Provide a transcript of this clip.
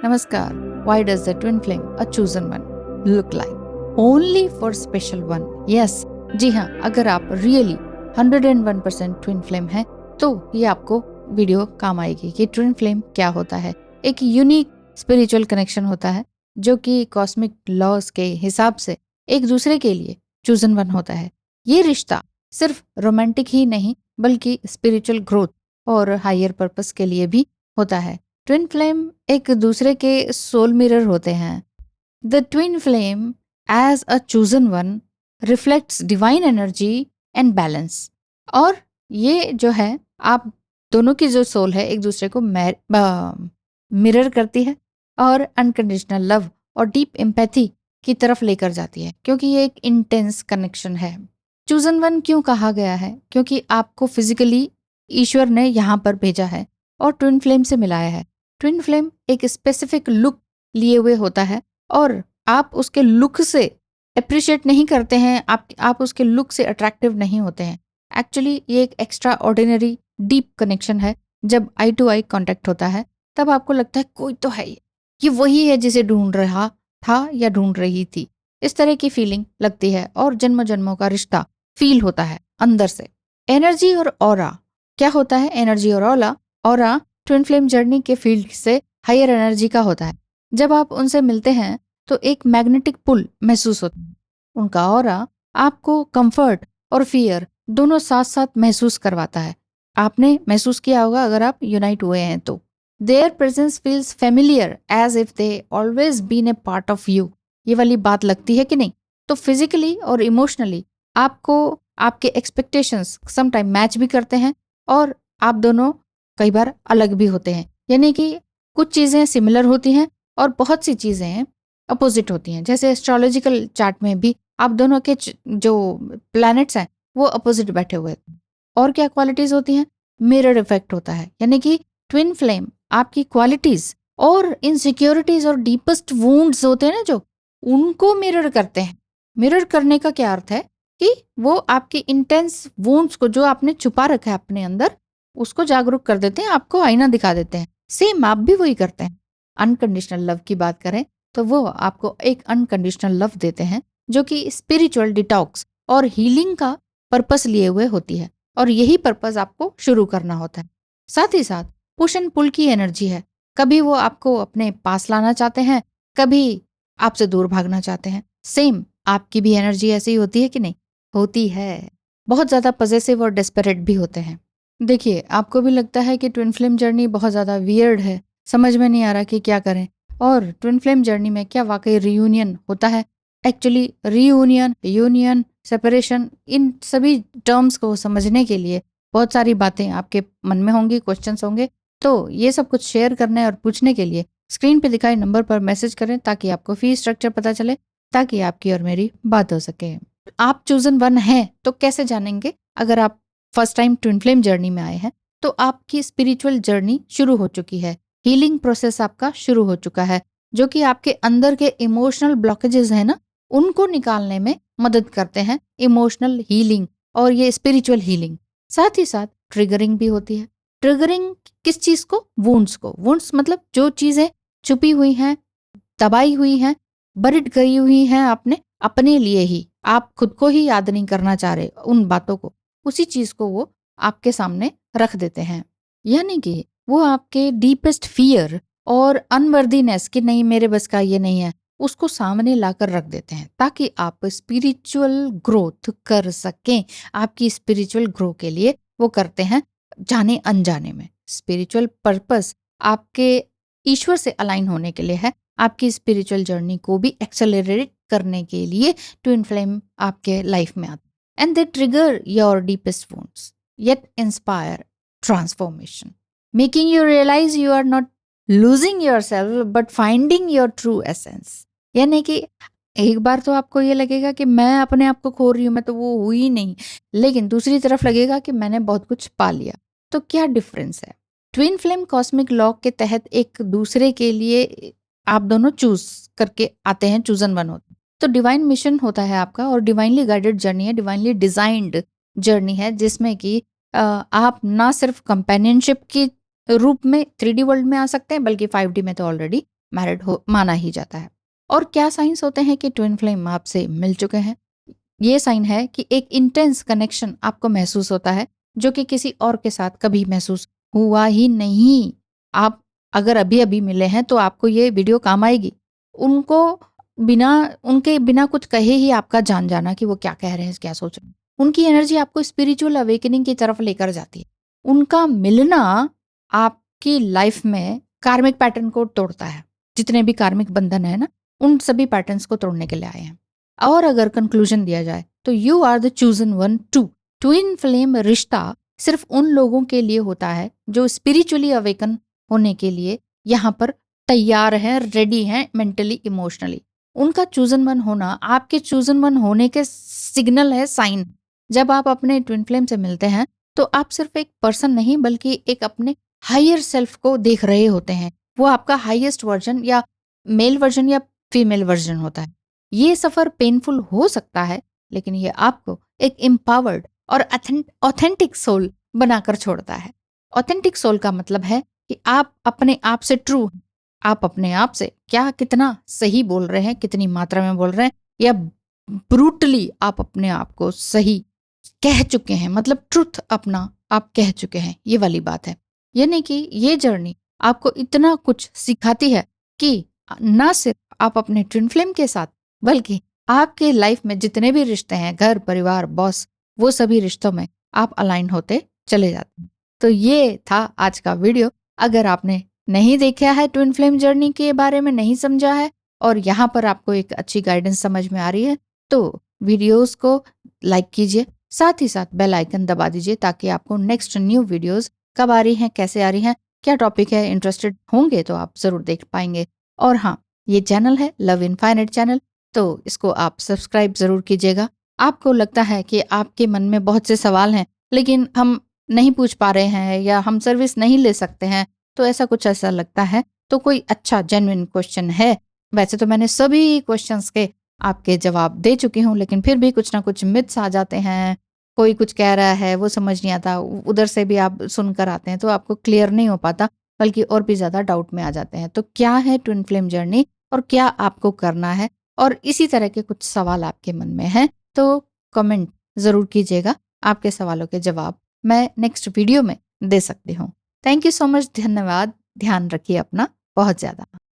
Namaskar. Why does the twin flame, a chosen one, look like? Only for special one. Yes. जी हाँ, अगर आप really 101% twin flame है तो ये आपको वीडियो काम आएगी कि ट्विन फ्लेम क्या होता है। एक यूनिक स्पिरिचुअल कनेक्शन होता है जो कि कॉस्मिक लॉज के हिसाब से एक दूसरे के लिए चूजन वन होता है। ये रिश्ता सिर्फ रोमांटिक ही नहीं बल्कि स्पिरिचुअल ग्रोथ और हायर पर्पस के लिए भी होता है। ट्विन फ्लेम एक दूसरे के सोल मिरर होते हैं। The twin flame as a chosen one reflects divine energy and balance. और ये जो है आप दोनों की जो सोल है एक दूसरे को मिरर करती है और अनकंडीशनल लव और डीप एम्पैथी की तरफ लेकर जाती है, क्योंकि ये एक इंटेंस कनेक्शन है। चूजन वन क्यों कहा गया है? क्योंकि आपको फिजिकली ईश्वर ने यहाँ पर भेजा है और ट्विन फ्लेम से मिलाया है। ट्विन फ्लेम एक स्पेसिफिक लुक लिए हुए होता है और आप उसके लुक से अप्रिशिएट नहीं करते हैं, आप उसके लुक से अट्रैक्टिव नहीं होते हैं। एक्चुअली ये एक एक्स्ट्रा ऑर्डिनरी डीप कनेक्शन है। जब आई टू आई कांटेक्ट होता है तब आपको लगता है कोई तो है, ये वही है जिसे ढूंढ रहा था या ढूंढ रही थी। इस तरह की फीलिंग लगती है और जन्म जन्मों का रिश्ता फील होता है अंदर से। एनर्जी और ऑरा क्या होता है? एनर्जी और ऑरा ट्विन फ्लेम जर्नी के फील्ड से हायर एनर्जी का होता है। जब आप उनसे मिलते हैं तो एक मैग्नेटिक पुल महसूस होता है। उनका ऑरा आपको कंफर्ट और फियर दोनों साथ साथ महसूस करवाता है। आपने महसूस किया होगा अगर आप यूनाइट हुए हैं तो। Their presence feels familiar as if they always been a part of you. ये वाली बात लगती है कि नहीं? तो फिजिकली और इमोशनली आपको आपके एक्सपेक्टेशंस समटाइम मैच भी करते हैं और आप दोनों कई बार अलग भी होते हैं। यानी कि कुछ चीज़ें सिमिलर होती हैं और बहुत सी चीज़ें अपोजिट होती हैं। जैसे एस्ट्रोलॉजिकल चार्ट में भी आप दोनों के जो प्लैनेट्स हैं वो अपोजिट बैठे हुए हैं। और क्या क्वालिटीज़ होती हैं? मिरर इफेक्ट होता है। यानी कि ट्विन फ्लेम आपकी क्वालिटीज़ और इनसिक्योरिटीज़ और डीपेस्ट वुंड्स होते हैं ना जो, उनको मिरर करते हैं। मिरर करने का क्या अर्थ है कि वो आपकी इंटेंस वुंड्स को जो आपने छुपा रखा है अपने अंदर उसको जागरूक कर देते हैं, आपको आईना दिखा देते हैं। सेम आप भी वही करते हैं। अनकंडीशनल लव की बात करें तो वो आपको एक अनकंडीशनल लव देते हैं जो कि स्पिरिचुअल डिटॉक्स और हीलिंग का पर्पस लिए हुए होती है और यही पर्पस आपको शुरू करना होता है। साथ ही साथ पुश एंड पुल की एनर्जी है। कभी वो आपको अपने पास लाना चाहते हैं, कभी आपसे दूर भागना चाहते हैं। सेम आपकी भी एनर्जी ऐसी ही होती है कि नहीं? होती है। बहुत ज़्यादा पजेसिव और डेस्परेट भी होते हैं। देखिए, आपको भी लगता है कि ट्विन फ्लेम जर्नी बहुत ज़्यादा वियर्ड है, समझ में नहीं आ रहा कि क्या करें। और ट्विन फ्लेम जर्नी में क्या वाकई रियूनियन होता है? एक्चुअली रियूनियन, यूनियन, सेपरेशन, इन सभी टर्म्स को समझने के लिए बहुत सारी बातें आपके मन में होंगी, क्वेश्चंस होंगे। तो ये सब कुछ शेयर करने और पूछने के लिए स्क्रीन पे दिखाए नंबर पर मैसेज करें ताकि आपको फी स्ट्रक्चर पता चले, ताकि आपकी और मेरी बात हो सके। आप चूजन वन हैं तो कैसे जानेंगे? अगर आप first time twin flame journey में आए हैं तो आपकी स्पिरिचुअल जर्नी शुरू हो चुकी है। हीलिंग प्रोसेस आपका शुरू हो चुका है जो कि आपके अंदर के इमोशनल ब्लॉकेजेस हैं ना, उनको निकालने में मदद करते हैं। इमोशनल हीलिंग और ये स्पिरिचुअल हीलिंग। साथ ही साथ ट्रिगरिंग भी होती है। ट्रिगरिंग किस चीज़ को? वुंड्स को। वुंड्स मतलब जो चीज़ें छुपी हुई हैं, दबाई हुई हैं, बरिड गई हुई हैं आपने अपने लिए ही, आप खुद को ही याद नहीं करना चाह रहे उन बातों को, उसी चीज़ को वो आपके सामने रख देते हैं। यानी कि वो आपके डीपेस्ट फियर और अनवर्दीनेस कि नहीं मेरे बस का ये नहीं है, उसको सामने लाकर रख देते हैं ताकि आप स्पिरिचुअल ग्रोथ कर सकें। आपकी स्पिरिचुअल ग्रो के लिए वो करते हैं जाने अनजाने में। स्पिरिचुअल पर्पस आपके ईश्वर से अलाइन होने के लिए है। आपकी स्पिरिचुअल जर्नी को भी एक्सेलरेट करने के लिए ट्विन फ्लेम आपके लाइफ में आते हैं। And they trigger your deepest wounds yet inspire transformation, making you realize you are not losing yourself but finding your true essence। यानी कि एक बार तो आपको ये लगेगा कि मैं अपने आप को खो रही हूँ, मैं तो वो हुई नहीं, लेकिन दूसरी तरफ लगेगा कि मैंने बहुत कुछ पा लिया। तो क्या डिफरेंस है? ट्विन फ्लेम कॉस्मिक लॉ के तहत एक दूसरे के लिए आप दोनों चूज करके आते हैं, चूजन वन होते हैं। तो डिवाइन मिशन होता है आपका और डिवाइनली गाइडेड जर्नी है, डिवाइनली डिजाइंड जर्नी है, जिसमें कि आप ना सिर्फ कंपेनियनशिप के रूप में 3D वर्ल्ड में आ सकते हैं बल्कि 5D में तो ऑलरेडी मैरिड हो माना ही जाता है। और क्या साइंस होते हैं कि ट्विन फ्लेम आपसे मिल चुके हैं? ये साइन है कि एक इंटेंस कनेक्शन आपको महसूस होता है जो कि किसी और के साथ कभी महसूस हुआ ही नहीं। आप अगर अभी अभी मिले हैं तो आपको ये वीडियो काम आएगी। उनको बिना उनके बिना कुछ कहे ही आपका जान जाना कि वो क्या कह रहे हैं, क्या सोच रहे हैं। उनकी एनर्जी आपको स्पिरिचुअल अवेकनिंग की तरफ लेकर जाती है। उनका मिलना आपकी लाइफ में कार्मिक पैटर्न को तोड़ता है। जितने भी कार्मिक बंधन है ना, उन सभी पैटर्न्स को तोड़ने के लिए आए हैं। और अगर कंक्लूजन दिया जाए तो you are the chosen one too. Twin flame रिश्ता सिर्फ उन लोगों के लिए होता है जो स्पिरिचुअली अवेकन होने के लिए यहाँ पर तैयार हैं, रेडी हैं, मेंटली इमोशनली। उनका चूजन वन होना आपके चूजन वन होने के सिग्नल है, साइन। जब आप अपने ट्विन फ्लेम से मिलते हैं तो आप सिर्फ एक पर्सन नहीं बल्कि एक अपने हायर सेल्फ को देख रहे होते हैं। वो आपका हाईएस्ट वर्जन या मेल वर्जन या फीमेल वर्जन होता है। ये सफर पेनफुल हो सकता है लेकिन ये आपको एक एम्पावर्ड और ऑथेंटिक सोल बनाकर छोड़ता है। ऑथेंटिक सोल का मतलब है कि आप अपने आप से ट्रू हैं। आप अपने आप से क्या कितना सही बोल रहे हैं, कितनी मात्रा में बोल रहे हैं, या ब्रूटली आप अपने आप को सही कह चुके हैं, मतलब ट्रुथ अपना आप कह चुके हैं। ये वाली बात है। यानी कि ये जर्नी आपको इतना कुछ सिखाती है कि ना सिर्फ आप अपने ट्विन फ्लेम के साथ बल्कि आपके लाइफ में जितने भी रिश्ते हैं, घर परिवार बॉस, वो सभी रिश्तों में आप अलाइन होते चले जाते हैं। तो ये था आज का वीडियो। अगर आपने नहीं देखा है, ट्विन फ्लेम जर्नी के बारे में नहीं समझा है और यहाँ पर आपको एक अच्छी गाइडेंस समझ में आ रही है तो वीडियोस को लाइक कीजिए, साथ ही साथ बेल आइकन दबा दीजिए ताकि आपको नेक्स्ट न्यू वीडियोस कब आ रही हैं, कैसे आ रही हैं, क्या टॉपिक है, इंटरेस्टेड होंगे तो आप जरूर देख पाएंगे। और हाँ, ये चैनल है लव इनफाइनाइट चैनल, तो इसको आप सब्सक्राइब जरूर कीजिएगा। आपको लगता है कि आपके मन में बहुत से सवाल हैं लेकिन हम नहीं पूछ पा रहे हैं या हम सर्विस नहीं ले सकते हैं, तो ऐसा लगता है तो कोई अच्छा जेन्युइन क्वेश्चन है। वैसे तो मैंने सभी क्वेश्चंस के आपके जवाब दे चुकी हूँ लेकिन फिर भी कुछ ना कुछ मिथ्स आ जाते हैं। कोई कुछ कह रहा है वो समझ नहीं आता, उधर से भी आप सुनकर आते हैं तो आपको क्लियर नहीं हो पाता बल्कि और भी ज़्यादा डाउट में आ जाते हैं। तो क्या है ट्विन फ्लेम जर्नी और क्या आपको करना है, और इसी तरह के कुछ सवाल आपके मन में हैं तो कमेंट ज़रूर कीजिएगा। आपके सवालों के जवाब मैं नेक्स्ट वीडियो में दे सकती हूँ। थैंक यू सो मच, धन्यवाद। ध्यान रखिए अपना बहुत ज़्यादा।